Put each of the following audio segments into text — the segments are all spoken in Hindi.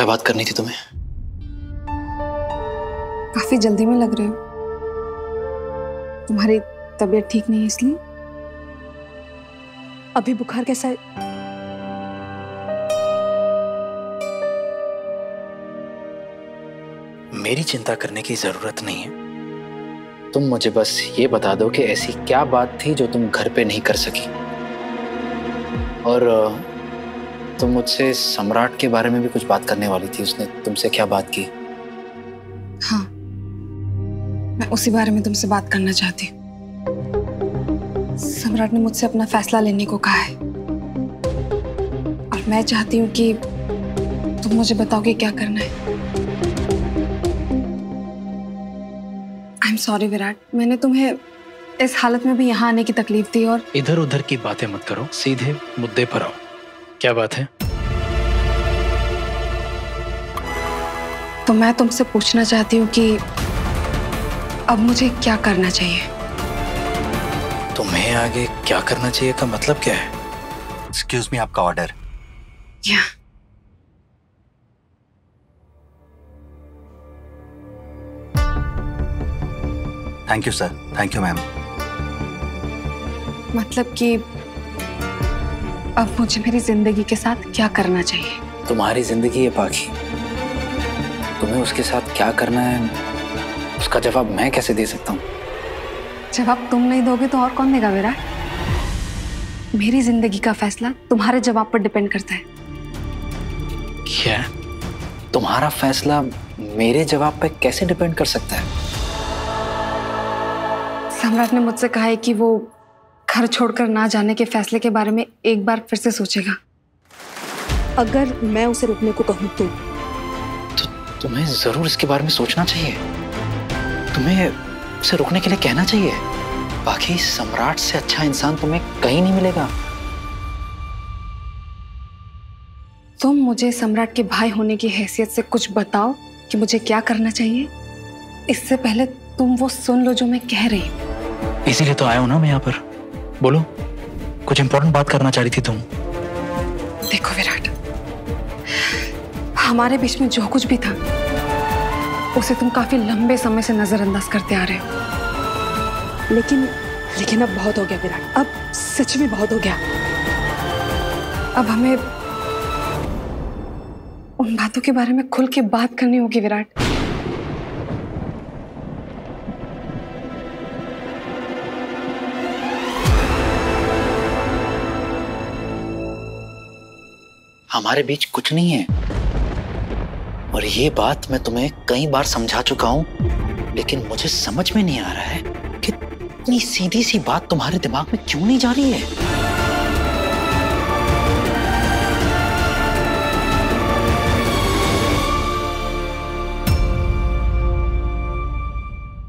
क्या बात करनी थी तुम्हें? काफी जल्दी में लग रहे हो। तुम्हारी तबीयत ठीक नहीं है इसलिए? अभी बुखार कैसा है? मेरी चिंता करने की जरूरत नहीं है। तुम मुझे बस ये बता दो कि ऐसी क्या बात थी जो तुम घर पे नहीं कर सकी। और तुम मुझसे सम्राट के बारे में भी कुछ बात करने वाली थी। उसने तुमसे क्या बात की? हाँ, मैं उसी बारे में तुमसे बात करना चाहती हूँ। सम्राट ने मुझसे अपना फैसला लेने को कहा है और मैं चाहती हूँ कि तुम मुझे बताओ कि क्या करना है। आई एम सॉरी विराट, मैंने तुम्हें इस हालत में भी यहाँ आने की तकलीफ दी। और इधर उधर की बातें मत करो, सीधे मुद्दे पर आओ। क्या बात है? तो मैं तुमसे पूछना चाहती हूँ कि अब मुझे क्या करना चाहिए। तुम्हें आगे क्या करना चाहिए का मतलब क्या है? एक्सक्यूज मी, आपका ऑर्डर। या thank you sir. Thank you ma'am. मतलब कि अब मुझे मेरी जिंदगी के साथ क्या करना चाहिए। तुम्हारी जिंदगी है पाखी, तुम्हें उसके साथ क्या करना है उसका जवाब मैं कैसे दे सकता हूँ? जवाब तुम नहीं दोगे तो और कौन देगा विराट? मेरी जिंदगी का फैसला तुम्हारे जवाब पर डिपेंड करता है। क्या? तुम्हारा फैसला मेरे जवाब पे कैसे डिपेंड कर सकता है? सम्राट ने मुझसे कहा है कि वो घर छोड़कर ना जाने के फैसले के बारे में एक बार फिर से सोचेगा। अगर मैं उसे रुकने को कहूँ तो तुम्हें जरूर इसके बारे में सोचना चाहिए। तुम्हें उसे रुकने के लिए कहना चाहिए। बाकी सम्राट से अच्छा इंसान तुम्हें कहीं नहीं मिलेगा। तुम मुझे सम्राट के भाई होने की हैसियत से कुछ बताओ कि मुझे क्या करना चाहिए। इससे पहले तुम वो सुन लो जो मैं कह रही हूँ। इसीलिए तो आया हूं ना मैं यहाँ पर। बोलो, कुछ इंपॉर्टेंट बात करना चाह रही थी तुम। देखो विराट, हमारे बीच में जो कुछ भी था उसे तुम काफी लंबे समय से नजरअंदाज करते आ रहे हो। लेकिन अब बहुत हो गया विराट, अब सच में बहुत हो गया। अब हमें उन बातों के बारे में खुल के बात करनी होगी विराट। हमारे बीच कुछ नहीं है और ये बात मैं तुम्हें कई बार समझा चुका हूं, लेकिन मुझे समझ में नहीं आ रहा है कि इतनी सीधी सी बात तुम्हारे दिमाग में क्यों नहीं जा रही है।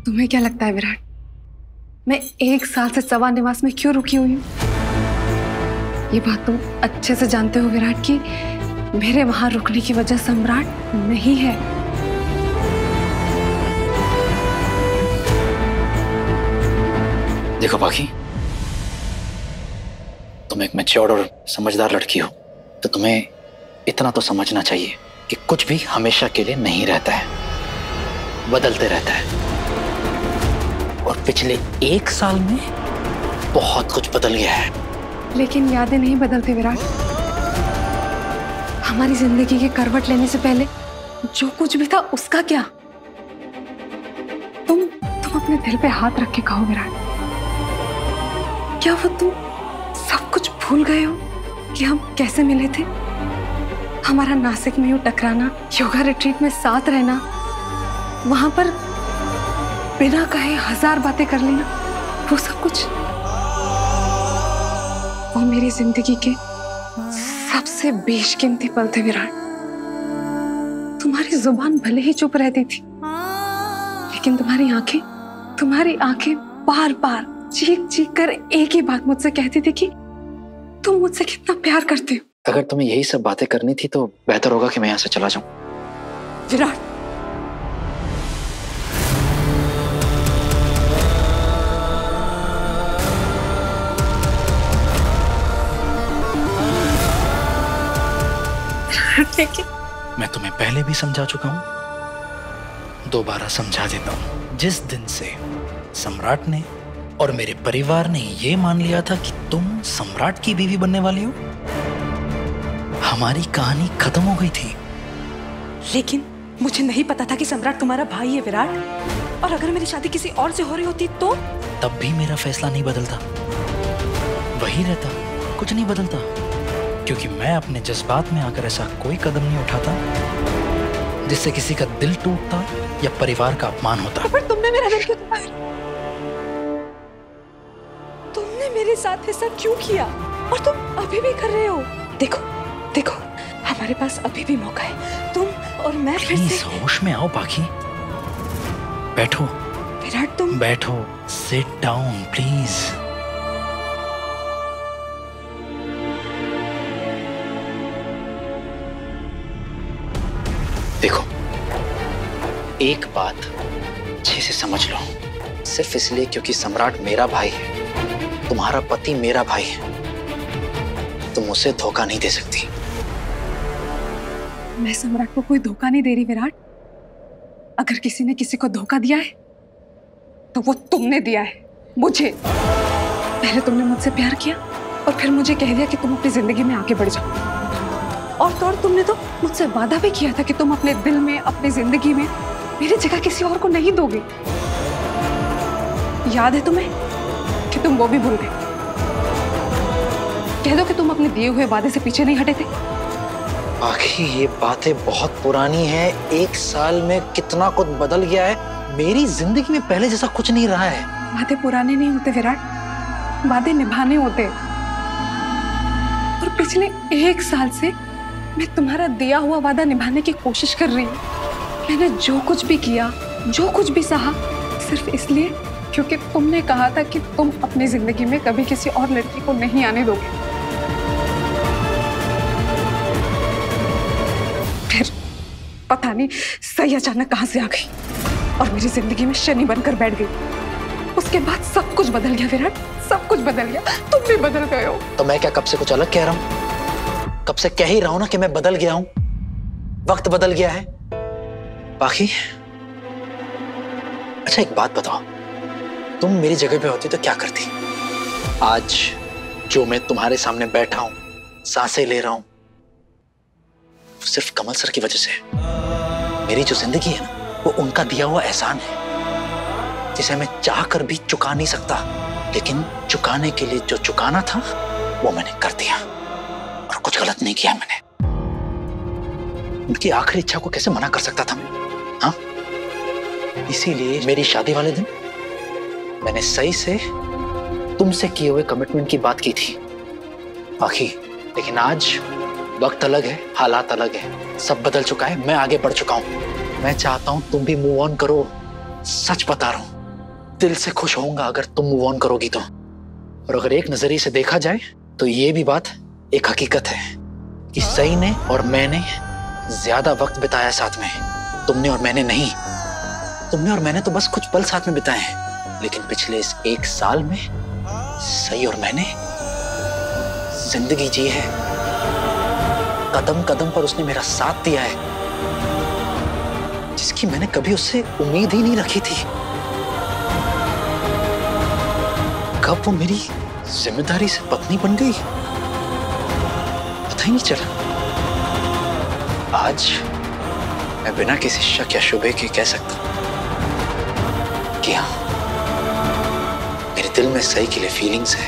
तुम्हें क्या लगता है विराट, मैं 1 साल से सवा निवास में क्यों रुकी हुई हूँ? ये बात तुम अच्छे से जानते हो विराट कि मेरे वहां रुकने की वजह सम्राट नहीं है। देखो बाकी, तुम एक मैच्योर और समझदार लड़की हो, तो तुम्हें इतना तो समझना चाहिए कि कुछ भी हमेशा के लिए नहीं रहता है, बदलते रहता है। और पिछले 1 साल में बहुत कुछ बदल गया है। लेकिन यादें नहीं बदलते विराट। हमारी जिंदगी के करवट लेने से पहले जो कुछ भी था उसका क्या? तुम अपने दिल पे हाथ रख के कहो विराट, क्या वो तुम सब कुछ भूल गए हो कि हम कैसे मिले थे? हमारा नासिक में यूं टकराना, योगा रिट्रीट में साथ रहना, वहां पर बिना कहे 1000 बातें कर लेना, वो सब कुछ, वो मेरी जिंदगी के सबसे बेशकीमती पल थे विराट। तुम्हारी जुबान भले ही चुप रहती थी, लेकिन तुम्हारी आंखें बार बार चीख चीख कर एक ही बात मुझसे कहती थी कि तुम मुझसे कितना प्यार करते हो। अगर तुम्हें यही सब बातें करनी थी तो बेहतर होगा कि मैं यहाँ से चला जाऊं। विराट, मैं तुम्हें पहले भी समझा चुका हूं, दोबारा समझा देता हूं। जिस दिन से सम्राट ने और मेरे परिवार ने ये मान लिया था कि तुम सम्राट की बीवी बनने वाली हो, हमारी कहानी खत्म हो गई थी। लेकिन मुझे नहीं पता था कि सम्राट तुम्हारा भाई है विराट। और अगर मेरी शादी किसी और से हो रही होती तो? तब भी मेरा फैसला नहीं बदलता, वही रहता, कुछ नहीं बदलता, क्योंकि मैं अपने जज्बात में आकर ऐसा कोई कदम नहीं उठाता जिससे किसी का दिल टूटता या परिवार का अपमान होता। पर तुमने मेरा दिल क्यों तोड़ा? तुमने मेरे साथ ऐसा क्यों किया? और तुम अभी भी कर रहे हो। देखो देखो, हमारे पास अभी भी मौका है, तुम और मैं फिर से। होश में आओ पाखी, बैठो। विराट तुम बैठो, सिट डाउन प्लीज। देखो, एक बात अच्छे से समझ लो, सिर्फ इसलिए क्योंकि सम्राट मेरा भाई है, तुम्हारा पति मेरा भाई है, तुम उसे धोखा नहीं दे सकती। मैं सम्राट को कोई धोखा नहीं दे रही विराट। अगर किसी ने किसी को धोखा दिया है तो वो तुमने दिया है मुझे। पहले तुमने मुझसे प्यार किया और फिर मुझे कह दिया कि तुम अपनी जिंदगी में आगे बढ़ जाओ। और तो और तुमने तो मुझसे वादा भी किया था कि तुम अपने दिल में, अपनी जिंदगी में मेरी जगह किसी और को नहीं दोगे। याद है तुम्हें कि तुम वो भी भूल गए? कह दो कि तुम अपने दिए हुए वादे से पीछे नहीं हटे थे। आखिर ये बातें बहुत पुरानी है। 1 साल में कितना कुछ बदल गया है। मेरी जिंदगी में पहले जैसा कुछ नहीं रहा है। वादे पुराने नहीं होते विराट, वादे निभाने होते। और पिछले 1 साल से मैं तुम्हारा दिया हुआ वादा निभाने की कोशिश कर रही हूँ। मैंने जो कुछ भी किया, जो कुछ भी सहा, सिर्फ इसलिए क्योंकि तुमने कहा था कि तुम अपनी जिंदगी में कभी किसी और लड़की को नहीं आने दोगे। फिर पता नहीं सही अचानक कहां से आ गई और मेरी जिंदगी में शनि बनकर बैठ गई। उसके बाद सब कुछ बदल गया विराट, सब कुछ बदल गया। तुम भी बदल गए हो। तो मैं क्या कब से कुछ अलग कह रहा हूं? कब से कह ही रहा हूं ना कि मैं बदल गया हूं, वक्त बदल गया है। बाकी अच्छा एक बात बताओ, तुम मेरी जगह पे होती तो क्या करती? आज जो मैं तुम्हारे सामने बैठा हूं, सांसें ले रहा हूं, सिर्फ कमल सर की वजह से। मेरी जो जिंदगी है ना, वो उनका दिया हुआ एहसान है जिसे मैं चाह कर भी चुका नहीं सकता। लेकिन चुकाने के लिए जो चुकाना था वो मैंने कर दिया और कुछ गलत नहीं किया मैंने। उनकी आखिरी इच्छा को कैसे मना कर सकता था मैं? हाँ, इसीलिए मेरी शादी वाले दिन मैंने सही से तुमसे किए हुए कमिटमेंट की बात की थी बाकी। लेकिन आज वक्त अलग है, हालात अलग है, सब बदल चुका है, मैं आगे बढ़ चुका हूं। मैं चाहता हूं तुम भी मूव ऑन करो। सच बता रहा हूं, दिल से खुश होऊंगा अगर तुम मूव ऑन करोगी तो। और अगर एक नजरिए से देखा जाए तो ये भी बात एक हकीकत है कि सई ने और मैंने ज्यादा वक्त बिताया साथ में, तुमने और मैंने नहीं। तुमने और मैंने तो बस कुछ पल साथ में बिताए हैं, लेकिन पिछले इस 1 साल में सई और मैंने जिंदगी जी है। कदम कदम पर उसने मेरा साथ दिया है, जिसकी मैंने कभी उससे उम्मीद ही नहीं रखी थी। कब वो मेरी जिम्मेदारी से पत्नी बन गई पता ही नहीं चला। आज मैं बिना किसी शक या शुबे के कह सकता हूं कि हाँ, मेरे दिल में सही के लिए फीलिंग्स है।